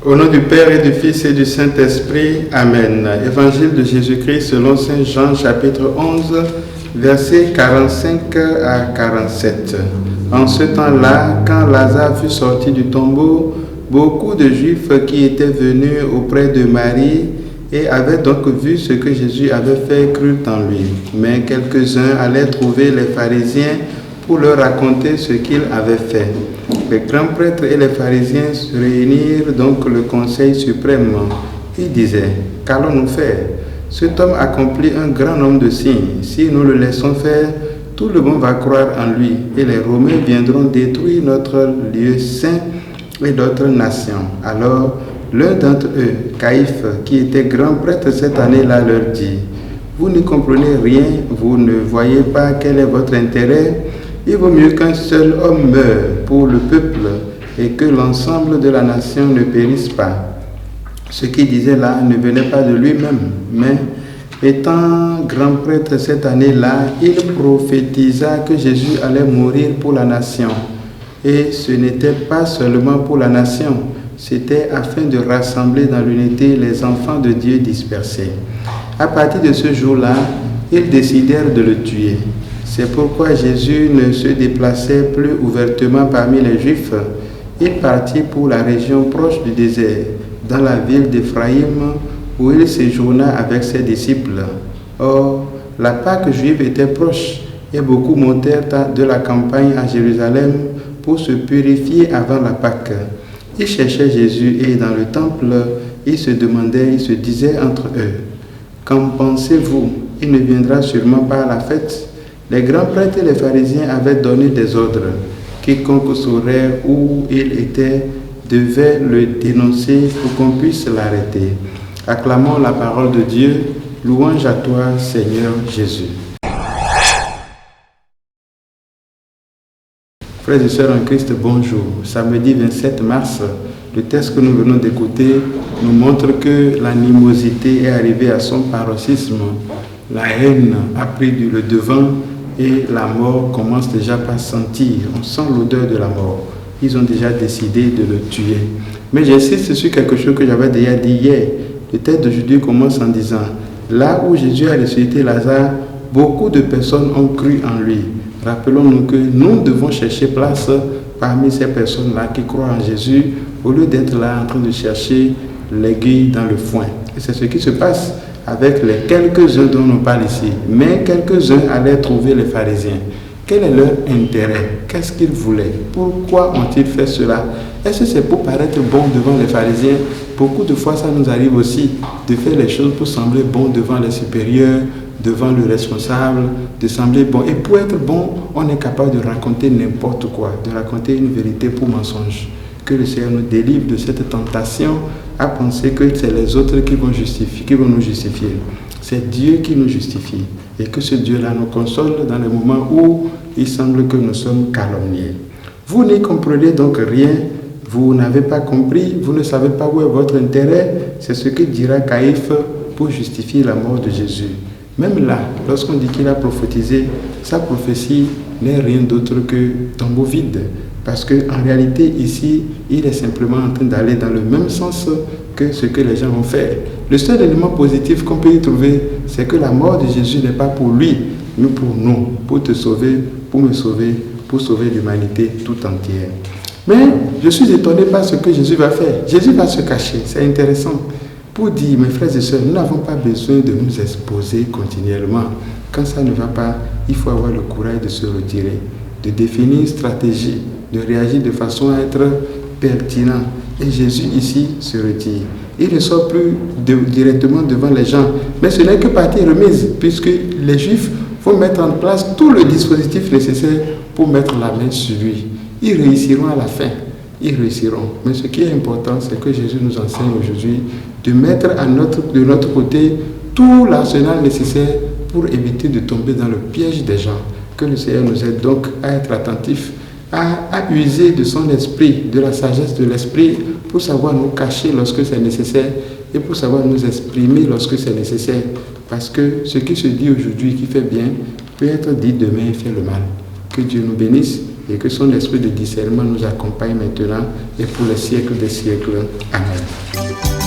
Au nom du Père et du Fils et du Saint-Esprit, Amen. Évangile de Jésus-Christ selon Saint Jean, chapitre 11, versets 45 à 47. En ce temps-là, quand Lazare fut sorti du tombeau, beaucoup de Juifs qui étaient venus auprès de Marie et avaient donc vu ce que Jésus avait fait crurent en lui. Mais quelques-uns allaient trouver les pharisiens pour leur raconter ce qu'il avait fait. Les grands prêtres et les pharisiens se réunirent donc le conseil suprême. Ils disaient: qu'allons-nous faire? Cet homme accomplit un grand nombre de signes. Si nous le laissons faire, tout le monde va croire en lui, et les Romains viendront détruire notre lieu saint et d'autres nations. Alors, l'un d'entre eux, Caïphe, qui était grand prêtre cette année-là, leur dit: vous ne comprenez rien, vous ne voyez pas quel est votre intérêt. Il vaut mieux qu'un seul homme meure pour le peuple et que l'ensemble de la nation ne périsse pas. Ce qu'il disait là ne venait pas de lui-même, mais étant grand prêtre cette année-là, il prophétisa que Jésus allait mourir pour la nation. Et ce n'était pas seulement pour la nation, c'était afin de rassembler dans l'unité les enfants de Dieu dispersés. À partir de ce jour-là, ils décidèrent de le tuer. C'est pourquoi Jésus ne se déplaçait plus ouvertement parmi les Juifs. Il partit pour la région proche du désert, dans la ville d'Éphraïm, où il séjourna avec ses disciples. Or, la Pâque juive était proche, et beaucoup montèrent de la campagne à Jérusalem pour se purifier avant la Pâque. Ils cherchaient Jésus et dans le temple, ils se demandaient, ils se disaient entre eux: qu'en pensez-vous? Il ne viendra sûrement pas à la fête? Les grands prêtres et les pharisiens avaient donné des ordres. Quiconque saurait où il était devait le dénoncer pour qu'on puisse l'arrêter. Acclamons la parole de Dieu. Louange à toi, Seigneur Jésus. Frères et sœurs en Christ, bonjour. Samedi 27 mars, le texte que nous venons d'écouter nous montre que l'animosité est arrivée à son paroxysme. La haine a pris le devant et la mort commence déjà par sentir. On sent l'odeur de la mort. Ils ont déjà décidé de le tuer. Mais j'insiste sur quelque chose que j'avais déjà dit hier. Le texte d'aujourd'hui commence en disant: là où Jésus a ressuscité Lazare, beaucoup de personnes ont cru en lui. Rappelons-nous que nous devons chercher place parmi ces personnes-là qui croient en Jésus, au lieu d'être là en train de chercher l'aiguille dans le foin. Et c'est ce qui se passe avec les quelques-uns dont on parle ici. Mais quelques-uns allaient trouver les pharisiens. Quel est leur intérêt? Qu'est-ce qu'ils voulaient? Pourquoi ont-ils fait cela? Est-ce que c'est pour paraître bon devant les pharisiens? Beaucoup de fois, ça nous arrive aussi de faire les choses pour sembler bon devant les supérieurs, devant le responsable, de sembler bon. Et pour être bon, on est capable de raconter n'importe quoi, de raconter une vérité pour mensonge. Que le Seigneur nous délivre de cette tentation à penser que c'est les autres qui vont nous justifier. C'est Dieu qui nous justifie. Et que ce Dieu-là nous console dans les moments où il semble que nous sommes calomniés. Vous n'y comprenez donc rien. Vous n'avez pas compris. Vous ne savez pas où est votre intérêt. C'est ce que dira Caïphe pour justifier la mort de Jésus. Même là, lorsqu'on dit qu'il a prophétisé, sa prophétie n'est rien d'autre que tombeau vide. Parce qu'en réalité, ici, il est simplement en train d'aller dans le même sens que ce que les gens vont faire. Le seul élément positif qu'on peut y trouver, c'est que la mort de Jésus n'est pas pour lui, mais pour nous, pour te sauver, pour me sauver, pour sauver l'humanité tout entière. Mais je suis étonné par ce que Jésus va faire. Jésus va se cacher, c'est intéressant. Pour dire, mes frères et sœurs, nous n'avons pas besoin de nous exposer continuellement. Quand ça ne va pas, il faut avoir le courage de se retirer, de définir une stratégie, de réagir de façon à être pertinent. Et Jésus ici se retire. Il ne sort plus directement devant les gens. Mais ce n'est que partie remise, puisque les Juifs vont mettre en place tout le dispositif nécessaire pour mettre la main sur lui. Ils réussiront à la fin. Ils réussiront. Mais ce qui est important, c'est que Jésus nous enseigne aujourd'hui de mettre de notre côté tout l'arsenal nécessaire pour éviter de tomber dans le piège des gens. Que le Seigneur nous aide donc à être attentifs, à user de son esprit, de la sagesse de l'esprit, pour savoir nous cacher lorsque c'est nécessaire et pour savoir nous exprimer lorsque c'est nécessaire. Parce que ce qui se dit aujourd'hui qui fait bien peut être dit demain et fait le mal. Que Dieu nous bénisse et que son esprit de discernement nous accompagne maintenant et pour les siècles des siècles. Amen.